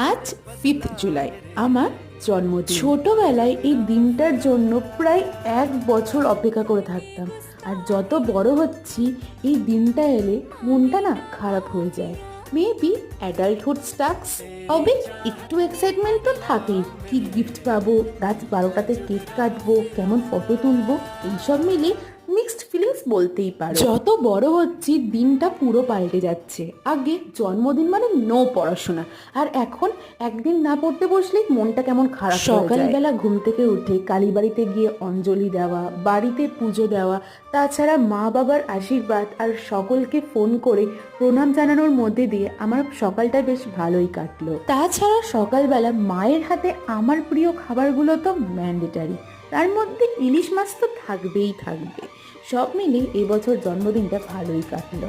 আজ 5th জুলাই আমার জন্মদিন। ছোটবেলায় এই দিনটার জন্য প্রায় 1 বছর অপেক্ষা করে থাকতাম, আর যত বড় হচ্ছি এই দিনটা এলে মনটা না খারাপ হয়ে যায়। মেবি অ্যাডাল্টহুড স্টাক্স, তবে একটু এক্সাইটমেন্ট তো থাকেই। কি গিফট পাবো, রাত 12টাতে কেক কাটবো, কেমন ফটো তুলবো, এইসব মিলে মিক্সড ফিলিংস বলতেই পারো। যত বড় হচ্ছি দিনটা পুরো পাল্টে যাচ্ছে। আগে জন্মদিন মানে নো পড়াশোনা, আর এখন একদিন না পড়তে বসলেই মনটা কেমন খারাপ হয়ে যায়। সকালবেলা ঘুম থেকে উঠে কালীবাড়িতে গিয়ে অঞ্জলি দেওয়া, বাড়িতে পুজো দেওয়া, তাছাড়া মা বাবার আশীর্বাদ আর সকলকে ফোন করে প্রণাম জানানোর মধ্যে দিয়ে আমার সকালটা বেশ ভালোই কাটলো। তাছাড়া সকালবেলা মায়ের হাতে আমার প্রিয় খাবারগুলো তো ম্যান্ডেটারি, তার মধ্যে ইলিশ মাছ তো থাকবেই থাকবে। সব মিলে এবছর জন্মদিনটা ভালোই কাটলো।